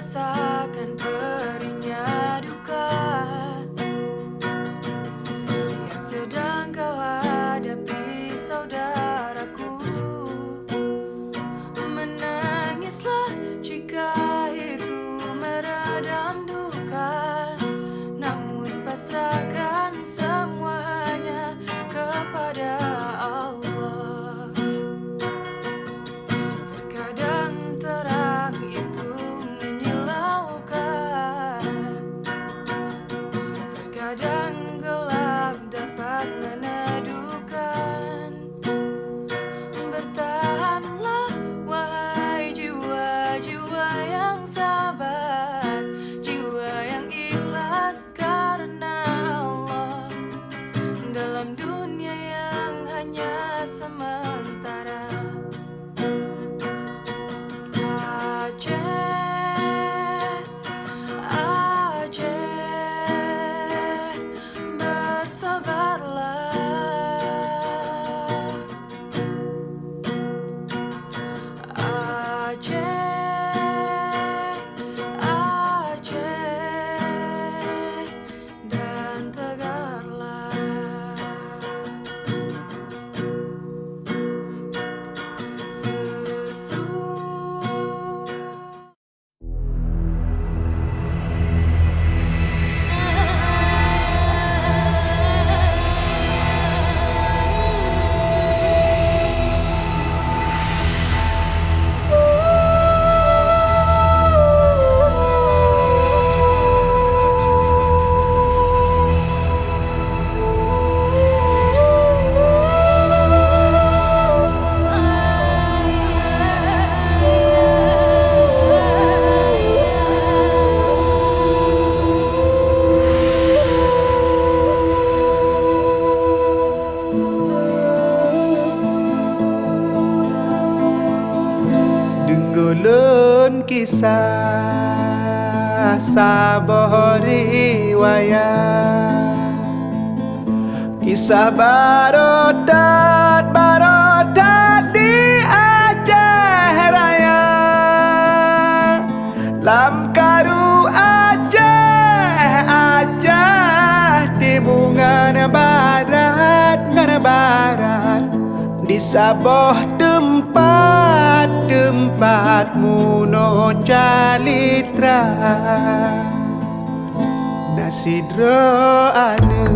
rasakan perihnya duka yang sedang kau hadapi, saudaraku. Menangislah jika itu meredam duka, namun pasrahkan semuanya kepada Allah. Terkadang terang itu menyilaukan, terkadang gelap dapat meneduhkan. Bertahanlah wahai jiwa-jiwa yang sabar, jiwa yang ikhlas karena Allah, dalam dunia yang hanya sementara. Aceh, bersabarlah. Aceh, dan tegarlah. Denggulun kisah saboh riwayat, kisah barodat di Aceh Raya. Lam karu Aceh di bunga barat di Saboh tempat muno calitra. Nasidro ane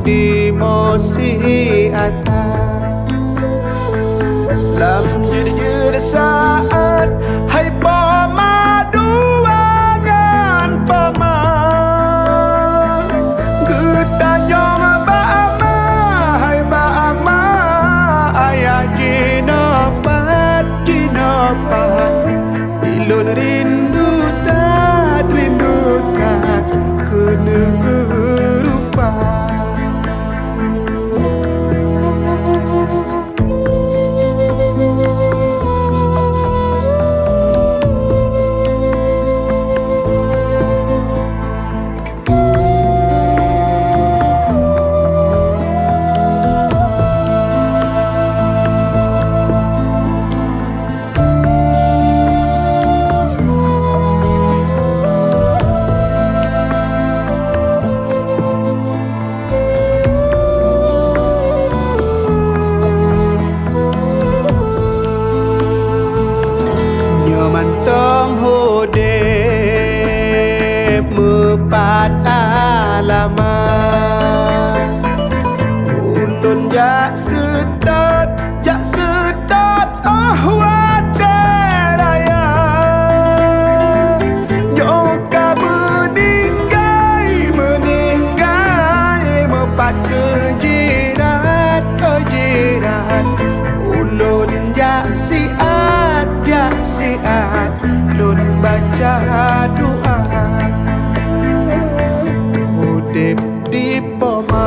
di mosi atas, lam jujur saat hai pemaduangan pemang getanyong ba'ama ayah jinopat ilun rindu tak kena berupa. Mantong hodep mepat alamat, ulun jak setat wadaraya. Joka meninggai mepat kejirat ulun jak siat lun baca doa. Udip di pomah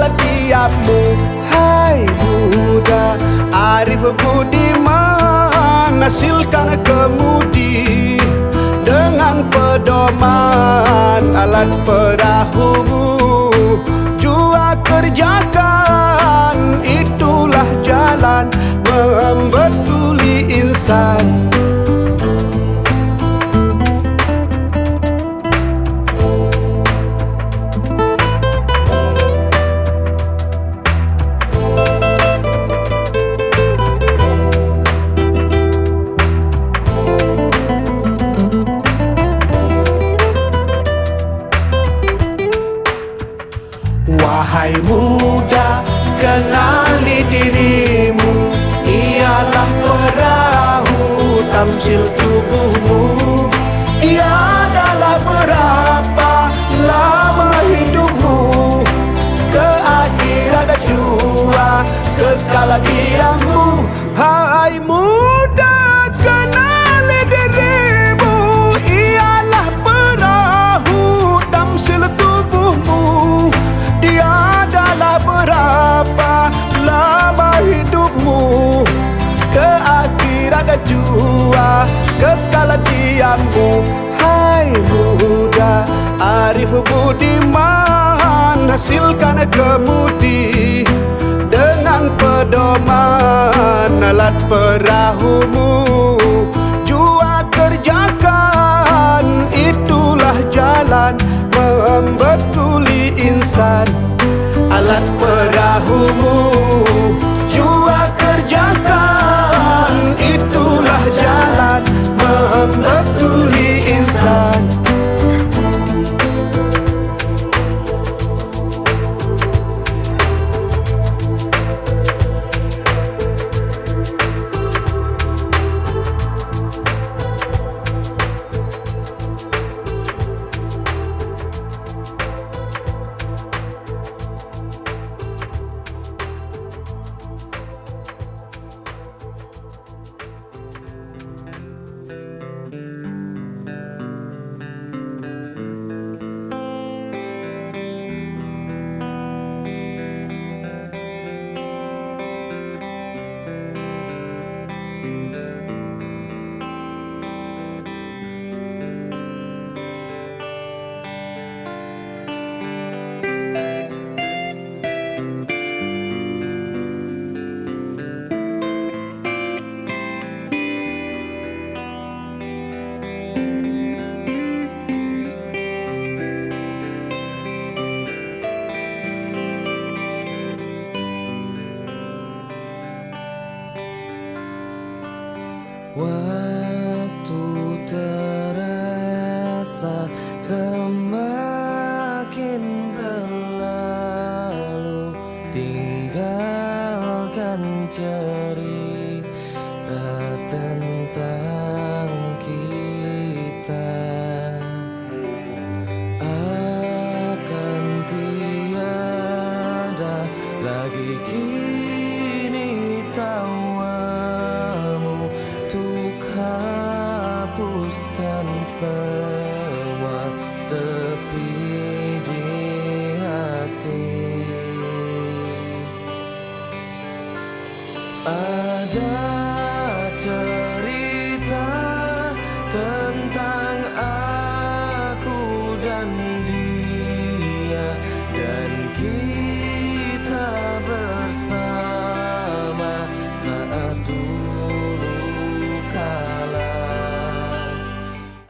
kekal diammu. Hai muda arif budiman, hasilkan kemudi dengan pedoman alat perahumu. Jua kerjakan, itulah jalan membetuli insan. Wahai muda, kenali dirimu, ialah perahu tamsil tubuhmu. Ia adalah berapa lama hidupmu, ke akhirat jua kekal diammu. Hai muda, kenali dirimu, ialah perahu tamsil tubuhmu. Dia adalah berapa lama hidupmu, ke akhirat jua kekal diammu. Hai muda arif budiman, hasilkan kemudi dengan pedoman alat perahumu. Jua kerjakan, itulah jalan membetuli insan. Alat perahumu jua kerjakan, itulah jalan membetuli insan. Waktu terasa semakin berlalu, tinggalkan cerita tentang kita. Akan tiada lagi kini tawamu untuk hapuskan semua sepi di hati. Ada cerita tentang